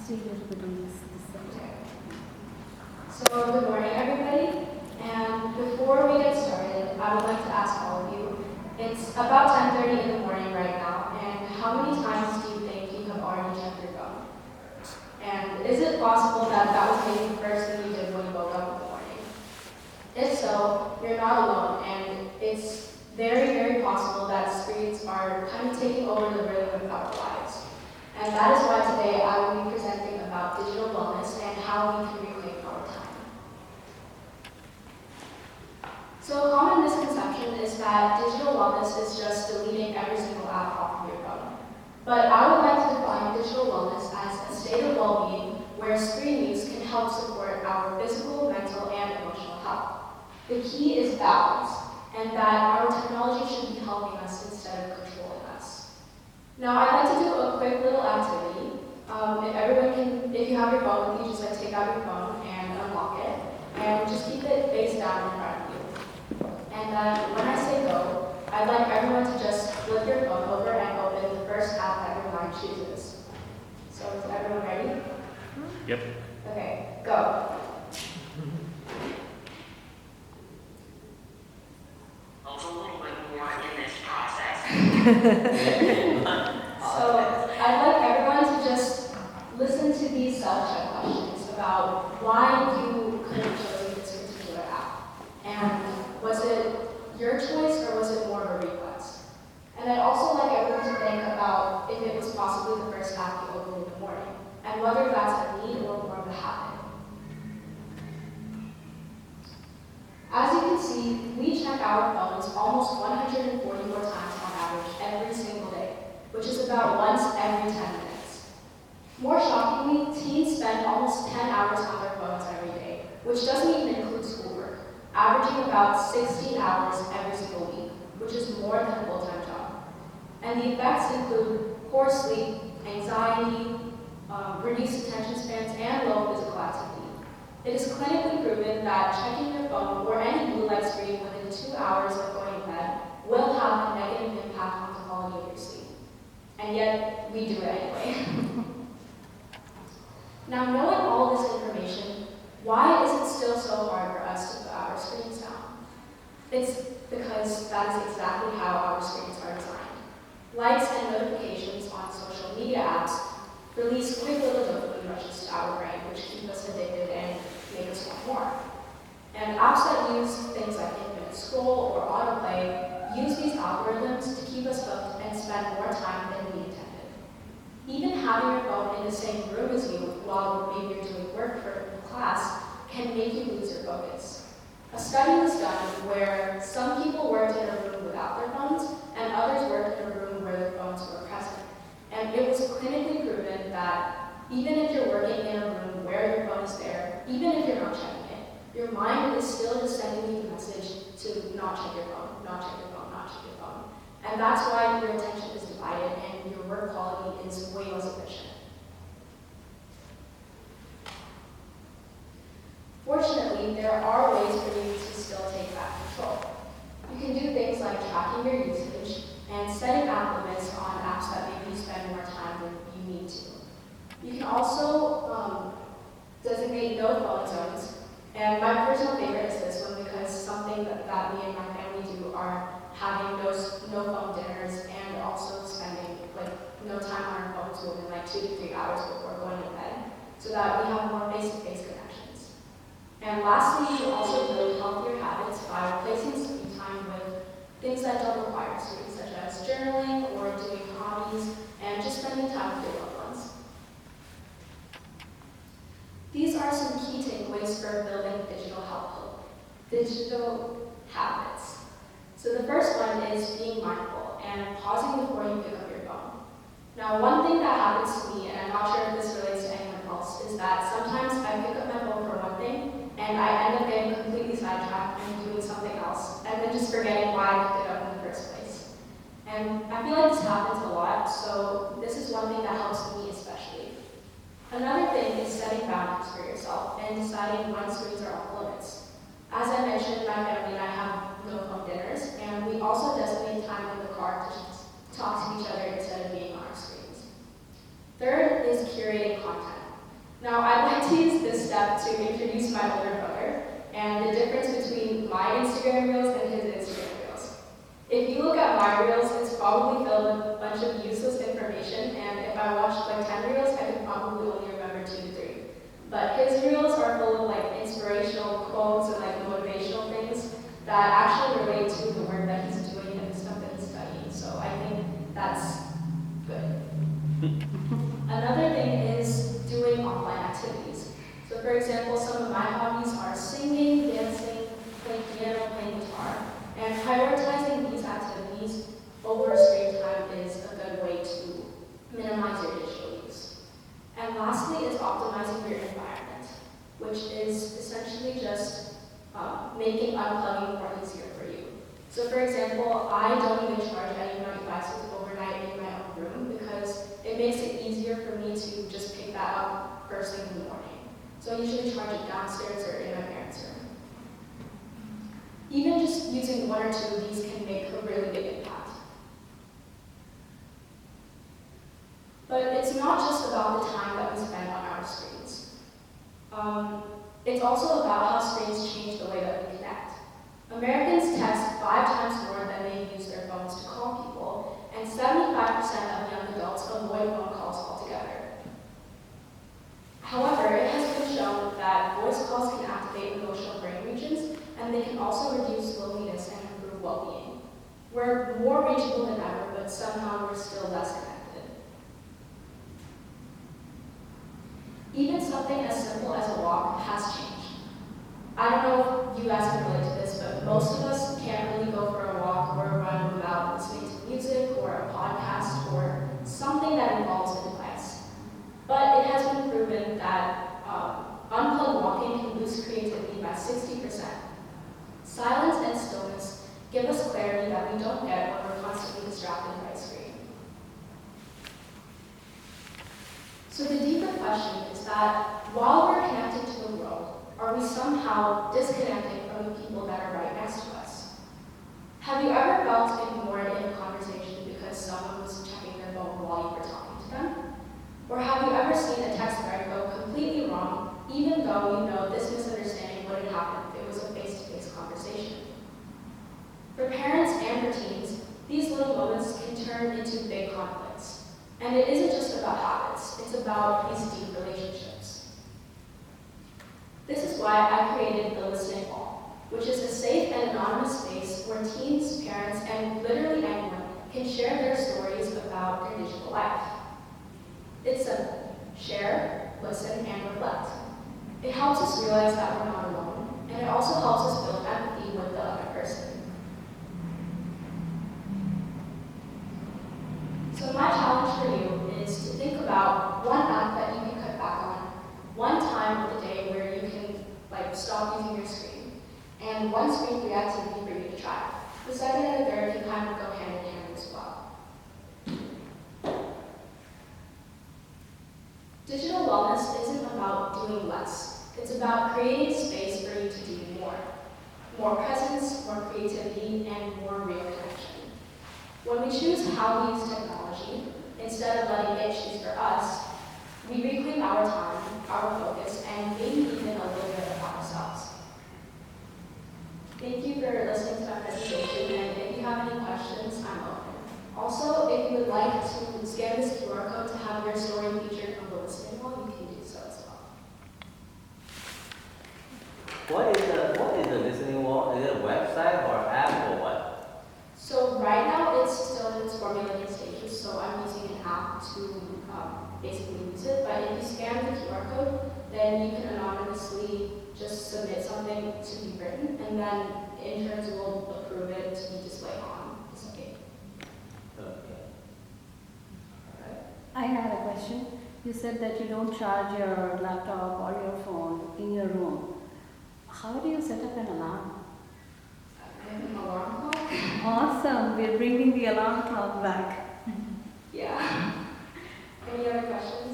stay a little bit on this side. So, good morning, everybody. And before we get started, I would like to ask all of you, it's about 10:30 in the morning right now, and how many times do you think you have already checked your phone? And is it possible that that was maybe the first thing you did when you woke up in the morning? If so, you're not alone, and it's very, very possible that screens are kind of taking over the rhythm of our lives. And that is why today I will be presenting about digital wellness and how we can reclaim our time. So a common misconception is that digital wellness is just deleting every single app off of your phone. But I would like to define digital wellness as a state of well-being where screen use can help support our physical, mental, and emotional health. The key is balance, and that our technology should be helping us instead of controlling us. Now, I'd like to do a quick little activity. If you have your phone with you, just take out your phone and unlock it, and just keep it face down in front of you. And then when I say go, I'd like everyone to just flip your phone over and open the first app that your mind chooses. So is everyone ready? Yep. Okay, go. A little bit more in this process. So I'd like everyone to just listen to these self-check questions about why you could have chosen this particular app. And was it your choice or was it more of a reflex? And I'd also like everyone to think about if it was possibly the first app you opened in the morning, and whether that's a need or more of a habit. As you can see, we check our phones almost 144 times on average every single day, which is about once every 10 minutes. More shockingly, teens spend almost 10 hours on their phones every day, which doesn't even include schoolwork, averaging about 16 hours every single week, which is more than a full-time job. And the effects include poor sleep, anxiety, reduced attention spans, and low physical activity. It is clinically proven that checking your phone or any blue light screen within 2 hours of going to bed will have a negative impact on the quality of your sleep. And yet, we do it anyway. Now, knowing all this information, why is it still so hard for us to put our screens down? It's because that is exactly how our screens are designed. Likes and notifications on social media apps release quick little dopamine rushes to our brain, which keep us addicted and make us want more. And apps that use things like infinite scroll or autoplay use these algorithms to keep us hooked and spend more time than we intended. Even having your phone in the same room as you while maybe you're doing work for class can make you lose your focus. A study was done where some people worked in a room without their phones and others worked in a room where their phones were present. And it was clinically proven that even if you're working in a room where your phone is there, even if you're not checking it, your mind is still just sending you the message to not check your phone, not check your phone, not check your phone. And that's why your attention is divided and your work quality is way less efficient. Fortunately, there are ways for you to still take back control. You can do things like tracking your usage and setting app limits on apps that maybe you spend more time than you need to. You can also designate no phone zones. And my personal favorite is this one because something that me and my family do are having no phone dinners and also spending no time on our phones within 2 to 3 hours before going to bed, so that we have more face-to-face connections. And lastly, you can also build healthier habits by replacing screen time with things that don't require screens, such as journaling or doing hobbies and just spending time with your loved ones. These are some key takeaways for building digital habits. So the first one is being mindful and pausing before you pick up your phone. Now, one thing that happens to me, and I'm not sure if this relates to anyone else, is that sometimes I pick up my phone for one thing, and I end up getting completely sidetracked and doing something else, and then just forgetting why I picked it up in the first place. And I feel like this happens a lot, so this is one thing that helps me especially. Another thing is setting boundaries for yourself and deciding when screens are off limits. As I mentioned, my family and I have no phone dinners, and we also designate time in the car to talk to each other instead of being on our screens. Third Now, I'd like to use this step to introduce my older brother and the difference between my Instagram reels and his Instagram reels. If you look at my reels, it's probably filled with a bunch of useless information, and if I watched like 10 reels, I could probably only remember 2 to 3. But his reels are full of like inspirational quotes and like motivational things that actually relate to the work that he's doing and the stuff that he's studying. So I think that's good. Another thing is doing online activities. So for example, some of my hobbies are singing, dancing, playing piano, playing guitar, and prioritizing these activities over screen time is a good way to minimize your digital use. And lastly is optimizing your environment, which is essentially just making unplugging more easier for you. So for example, I don't even charge any of my devices overnight in my own room because it makes it easier for me to just pick that up first thing in the morning. So I usually charge it downstairs or in my parents' room. Even just using 1 or 2 of these can make a really big impact. But it's not just about the time that we spend on our screens. It's also about how screens change the way that we connect. Americans text 5 times more than they use their phones to call people, and 75% of young adults avoid phone calls altogether. However, it has been shown that voice calls can activate emotional brain regions, and they can also reduce loneliness and improve well-being. We're more reachable than ever, but somehow we're still less connected. Even something as simple as a walk has changed. I don't know if you guys can relate to this, but most of us can't really go for a walk or a run without listening to music or a podcast or something that involves a device. But it has been proven that unplugged walking can boost creativity by 60%. Silence and stillness give us clarity that we don't get when we're constantly distracted by a screen. So the deeper question is that while we're connected to the world, are we somehow disconnected from the people that are right next to us? Have you ever felt ignored in a conversation because someone was checking their phone while you were talking to them? Or have you ever seen a text thread go completely wrong, even though you know this misunderstanding wouldn't happen if it was a face-to-face conversation? For parents and for teens, these little moments can turn into big conflicts. And it isn't just about habits, it's about these deep relationships. This is why I created the Listening Wall, which is a safe and anonymous space where teens, parents, and literally anyone can share their stories about their digital life. It's simple: share, listen, and reflect. It helps us realize that we're not alone, and it also helps us build empathy with the other person. So my challenge for you is to think about one app that you can cut back on, one time of the day where you can stop using your screen, and one screen-free activity for you to try. The second and the third can kind of go hand in hand as well. Digital wellness isn't about doing less. It's about creating space for you to do more. More presence, more creativity, and more real connection. When we choose how we use technology, instead of letting it choose for us, we reclaim our time, our focus, and maybe even a little bit of ourselves. Thank you for listening to my presentation, and if you have any questions, I'm open. Also, if you would like to scan this QR code to have your story featured on the listening wall, you can do so as well. What is the listening wall? Is it a website or app or what? So right now it's still in its formulating stages, so I'm using an app to basically use it. But if you scan the QR code, then you can anonymously just submit something to be written, and then interns will approve it to be displayed on the site. Okay. Alright. I had a question. You said that you don't charge your laptop or your phone in your room. How do you set up an alarm? An alarm clock? Awesome. We're bringing the alarm clock back. Yeah. Any other questions?